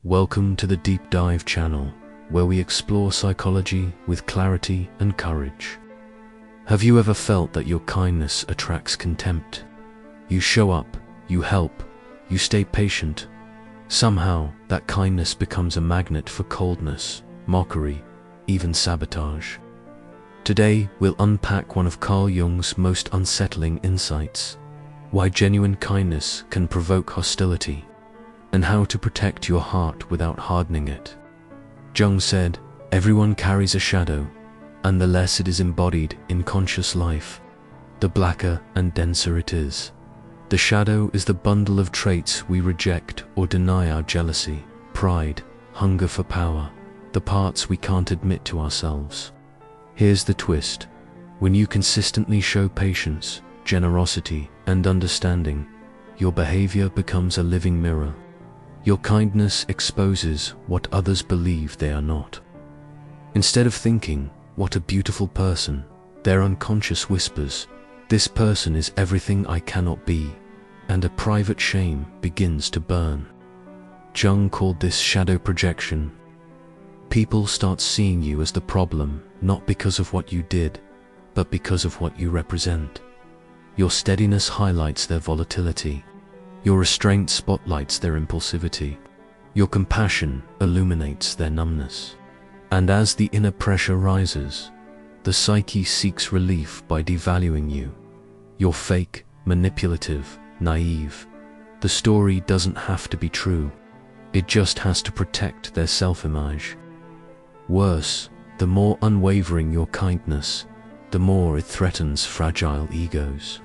Welcome to the Deep Dive channel, where we explore psychology with clarity and courage. Have you ever felt that your kindness attracts contempt? You show up, you help, you stay patient. Somehow, that kindness becomes a magnet for coldness, mockery, even sabotage. Today, we'll unpack one of Carl Jung's most unsettling insights: why genuine kindness can provoke hostility, and how to protect your heart without hardening it. Jung said, "Everyone carries a shadow, and the less it is embodied in conscious life, the blacker and denser it is. The shadow is the bundle of traits we reject or deny: our jealousy, pride, hunger for power, the parts we can't admit to ourselves." Here's the twist: when you consistently show patience, generosity, and understanding, your behavior becomes a living mirror. Your kindness exposes what others believe they are not. Instead of thinking, "What a beautiful person," their unconscious whispers, "This person is everything I cannot be," and a private shame begins to burn. Jung called this shadow projection. People start seeing you as the problem, not because of what you did, but because of what you represent. Your steadiness highlights their volatility. Your restraint spotlights their impulsivity. Your compassion illuminates their numbness. And as the inner pressure rises, the psyche seeks relief by devaluing you. You're fake, manipulative, naive. The story doesn't have to be true. It just has to protect their self-image. Worse, the more unwavering your kindness, the more it threatens fragile egos.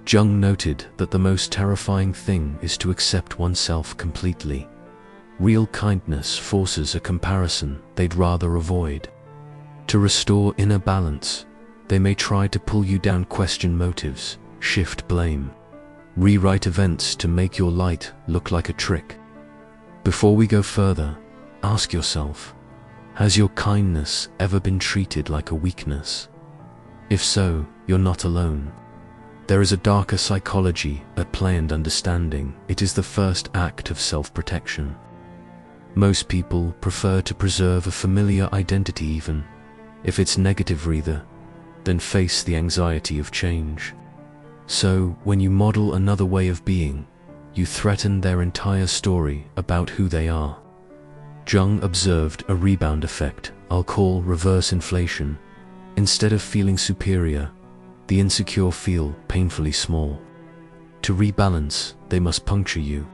Jung noted that the most terrifying thing is to accept oneself completely. Real kindness forces a comparison they'd rather avoid. To restore inner balance, they may try to pull you down, question motives, shift blame, rewrite events to make your light look like a trick. Before we go further, ask yourself, has your kindness ever been treated like a weakness? If so, you're not alone. There is a darker psychology at play, and understanding it is the first act of self-protection. Most people prefer to preserve a familiar identity, even if it's negative, rather than face the anxiety of change. So, when you model another way of being, you threaten their entire story about who they are. Jung observed a rebound effect I'll call reverse inflation. Instead of feeling superior, the insecure feel painfully small. To rebalance, they must puncture you.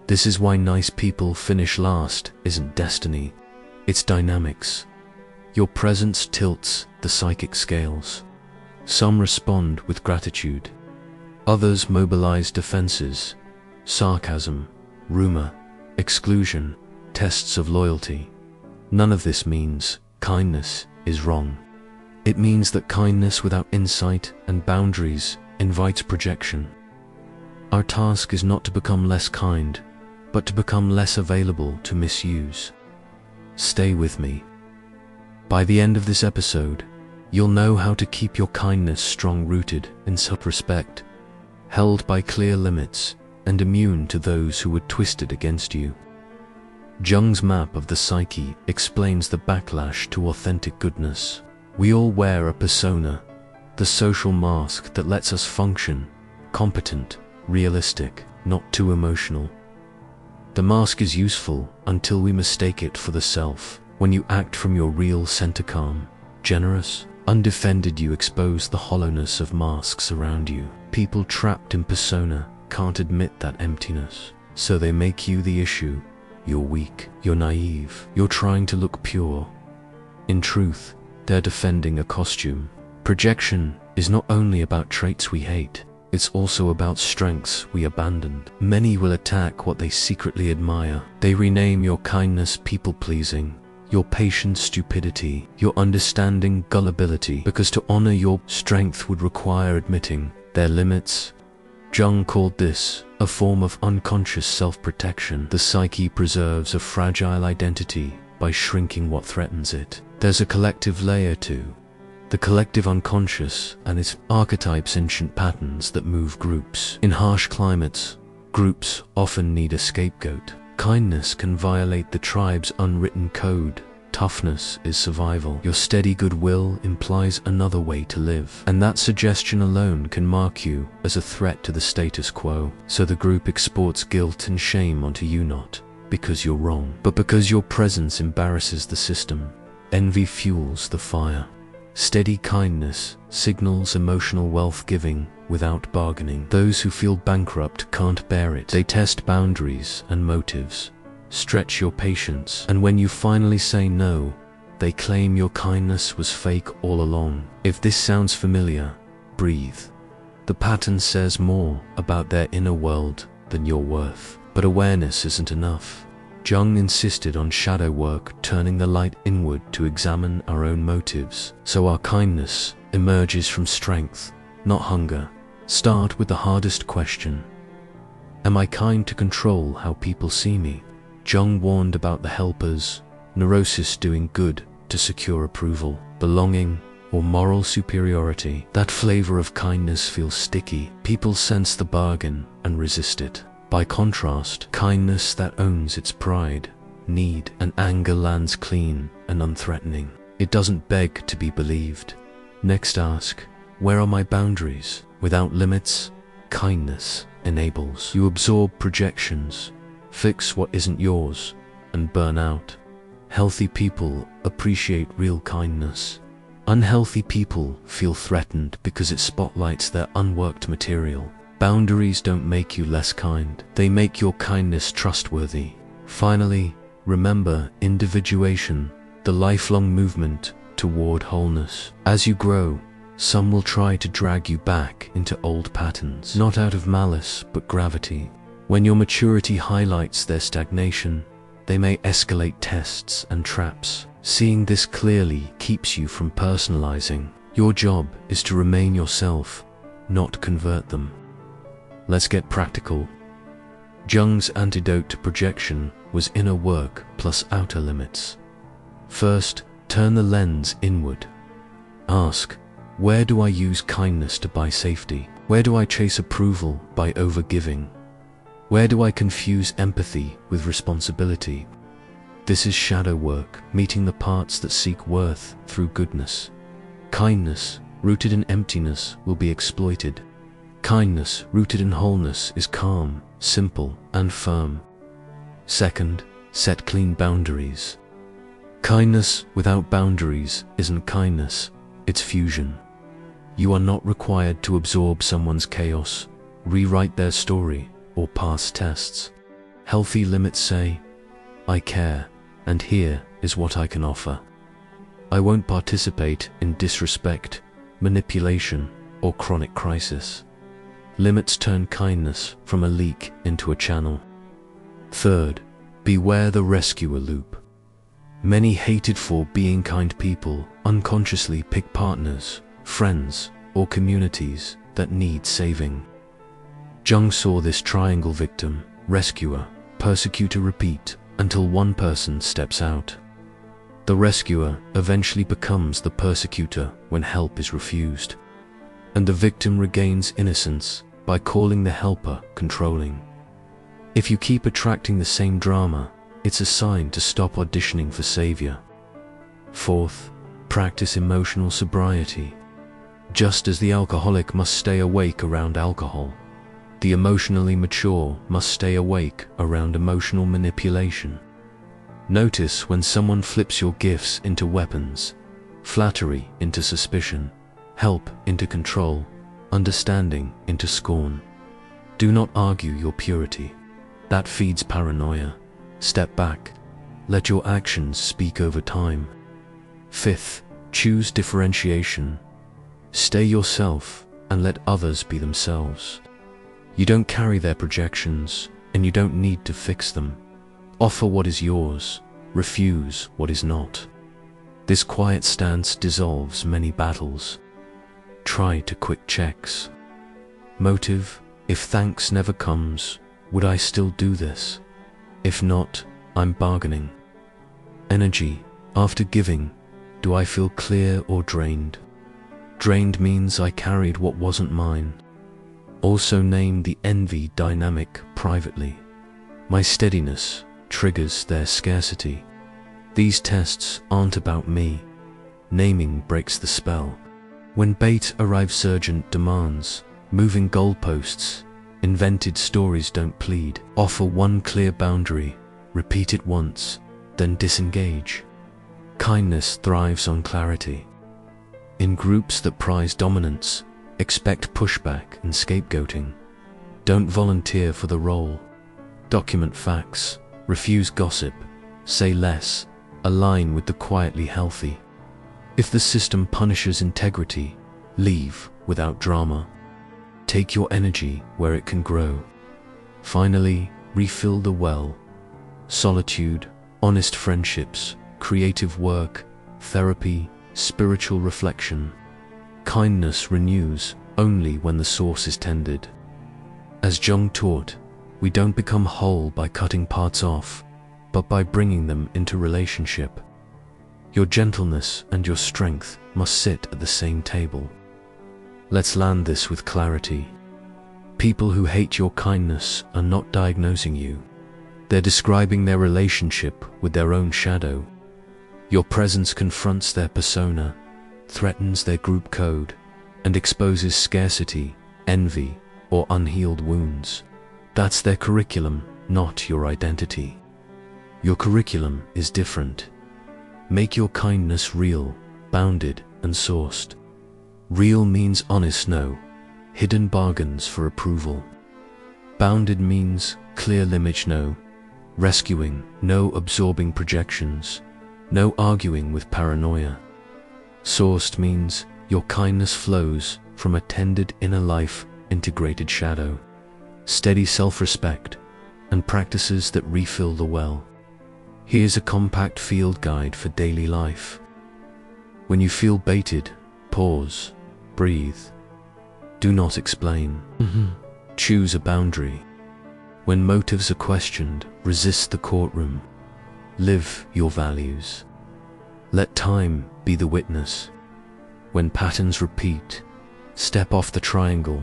This is why nice people finish last isn't destiny, it's dynamics. Your presence tilts the psychic scales. Some respond with gratitude. Others mobilize defenses, sarcasm, rumor, exclusion, tests of loyalty. None of this means kindness is wrong. It means that kindness without insight and boundaries invites projection. Our task is not to become less kind, but to become less available to misuse. Stay with me. By the end of this episode, you'll know how to keep your kindness strong-rooted in self-respect, held by clear limits, and immune to those who would twist it against you. Jung's map of the psyche explains the backlash to authentic goodness. We all wear a persona, the social mask that lets us function, competent, realistic, not too emotional. The mask is useful until we mistake it for the self. When you act from your real center, calm, generous, undefended, you expose the hollowness of masks around you. People trapped in persona can't admit that emptiness, so they make you the issue. You're weak, you're naive, you're trying to look pure. In truth, they're defending a costume. Projection is not only about traits we hate, it's also about strengths we abandoned. Many will attack what they secretly admire. They rename your kindness people-pleasing, your patience stupidity, your understanding gullibility, because to honor your strength would require admitting their limits. Jung called this a form of unconscious self-protection. The psyche preserves a fragile identity by shrinking what threatens it. There's a collective layer too. The collective unconscious and its archetypes, ancient patterns that move groups. In harsh climates, groups often need a scapegoat. Kindness can violate the tribe's unwritten code. Toughness is survival. Your steady goodwill implies another way to live, and that suggestion alone can mark you as a threat to the status quo. So the group exports guilt and shame onto you, not because you're wrong, but because your presence embarrasses the system. Envy fuels the fire. Steady kindness signals emotional wealth giving without bargaining. Those who feel bankrupt can't bear it. They test boundaries and motives, stretch your patience, and when you finally say no, they claim your kindness was fake all along. If this sounds familiar, breathe. The pattern says more about their inner world than your worth. But awareness isn't enough. Jung insisted on shadow work, turning the light inward to examine our own motives, so our kindness emerges from strength, not hunger. Start with the hardest question. Am I kind to control how people see me? Jung warned about the helpers, neurosis doing good to secure approval, belonging, or moral superiority. That flavor of kindness feels sticky. People sense the bargain and resist it. By contrast, kindness that owns its pride, need, and anger lands clean and unthreatening. It doesn't beg to be believed. Next, ask, where are my boundaries? Without limits, kindness enables. You absorb projections, fix what isn't yours, and burn out. Healthy people appreciate real kindness. Unhealthy people feel threatened because it spotlights their unworked material. Boundaries don't make you less kind. They make your kindness trustworthy. Finally, remember individuation, the lifelong movement toward wholeness. As you grow, some will try to drag you back into old patterns, not out of malice, but gravity. When your maturity highlights their stagnation, they may escalate tests and traps. Seeing this clearly keeps you from personalizing. Your job is to remain yourself, not convert them. Let's get practical. Jung's antidote to projection was inner work plus outer limits. First, turn the lens inward. Ask, where do I use kindness to buy safety? Where do I chase approval by overgiving? Where do I confuse empathy with responsibility? This is shadow work, meeting the parts that seek worth through goodness. Kindness rooted in emptiness will be exploited. Kindness rooted in wholeness is calm, simple, and firm. Second, set clean boundaries. Kindness without boundaries isn't kindness, it's fusion. You are not required to absorb someone's chaos, rewrite their story, or pass tests. Healthy limits say, I care, and here is what I can offer. I won't participate in disrespect, manipulation, or chronic crisis. Limits turn kindness from a leak into a channel. Third, beware the rescuer loop. Many hated for being kind people unconsciously pick partners, friends, or communities that need saving. Jung saw this triangle: victim, rescuer, persecutor repeat until one person steps out. The rescuer eventually becomes the persecutor when help is refused, and the victim regains innocence by calling the helper controlling. If you keep attracting the same drama, it's a sign to stop auditioning for savior. Fourth, practice emotional sobriety. Just as the alcoholic must stay awake around alcohol, the emotionally mature must stay awake around emotional manipulation. Notice when someone flips your gifts into weapons, flattery into suspicion, help into control, understanding into scorn. Do not argue your purity. That feeds paranoia. Step back. Let your actions speak over time. Fifth, choose differentiation. Stay yourself and let others be themselves. You don't carry their projections, and you don't need to fix them. Offer what is yours, refuse what is not. This quiet stance dissolves many battles. Try to quick checks. Motive: if thanks never comes, would I still do this? If not, I'm bargaining. Energy: after giving, do I feel clear or drained? Drained means I carried what wasn't mine. Also name the envy dynamic privately. My steadiness triggers their scarcity. These tests aren't about me. Naming breaks the spell. When bait arrives, urgent demands, moving goalposts, invented stories don't plead. Offer one clear boundary, repeat it once, then disengage. Kindness thrives on clarity. In groups that prize dominance, expect pushback and scapegoating. Don't volunteer for the role. Document facts, refuse gossip, say less, align with the quietly healthy. If the system punishes integrity, leave without drama. Take your energy where it can grow. Finally, refill the well. Solitude, honest friendships, creative work, therapy, spiritual reflection. Kindness renews only when the source is tended. As Jung taught, we don't become whole by cutting parts off, but by bringing them into relationship. Your gentleness and your strength must sit at the same table. Let's land this with clarity. People who hate your kindness are not diagnosing you. They're describing their relationship with their own shadow. Your presence confronts their persona, threatens their group code, and exposes scarcity, envy, or unhealed wounds. That's their curriculum, not your identity. Your curriculum is different. Make your kindness real, bounded, and sourced. Real means honest no, hidden bargains for approval. Bounded means clear limage no, rescuing, no absorbing projections, no arguing with paranoia. Sourced means your kindness flows from a tended inner life, integrated shadow, steady self-respect, and practices that refill the well. Here's a compact field guide for daily life. When you feel baited, pause, breathe. Do not explain. Choose a boundary. When motives are questioned, resist the courtroom. Live your values. Let time be the witness. When patterns repeat, step off the triangle,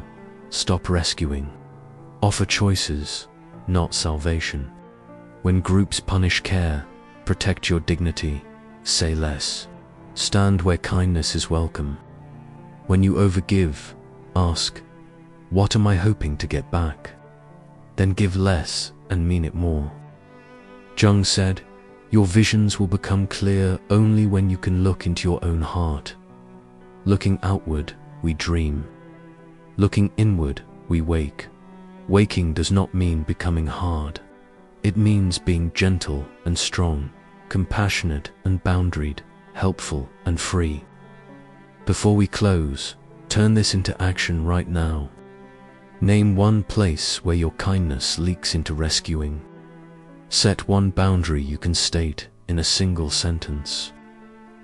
stop rescuing. Offer choices, not salvation. When groups punish care, protect your dignity, say less. Stand where kindness is welcome. When you overgive, ask, what am I hoping to get back? Then give less and mean it more. Jung said, your visions will become clear only when you can look into your own heart. Looking outward, we dream. Looking inward, we wake. Waking does not mean becoming hard. It means being gentle and strong, compassionate and boundaried, helpful and free. Before we close, turn this into action right now. Name one place where your kindness leaks into rescuing. Set one boundary you can state in a single sentence.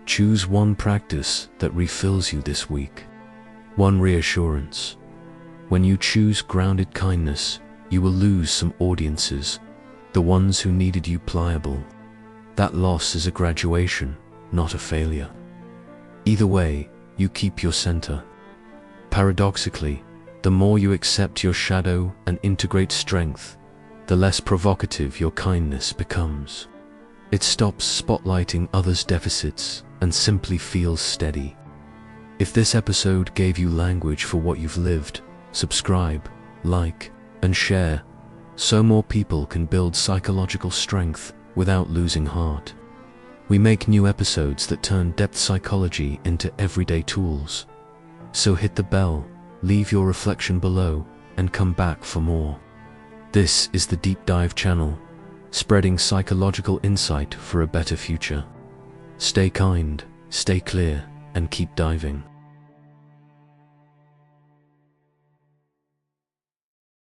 Choose one practice that refills you this week. One reassurance. When you choose grounded kindness, you will lose some audiences, the ones who needed you pliable. That loss is a graduation, not a failure. Either way, you keep your center. Paradoxically, the more you accept your shadow and integrate strength, the less provocative your kindness becomes. It stops spotlighting others' deficits and simply feels steady. If this episode gave you language for what you've lived, subscribe, like, and share, so more people can build psychological strength without losing heart. We make new episodes that turn depth psychology into everyday tools. So hit the bell, leave your reflection below, and come back for more. This is the Deep Dive channel, spreading psychological insight for a better future. Stay kind, stay clear, and keep diving.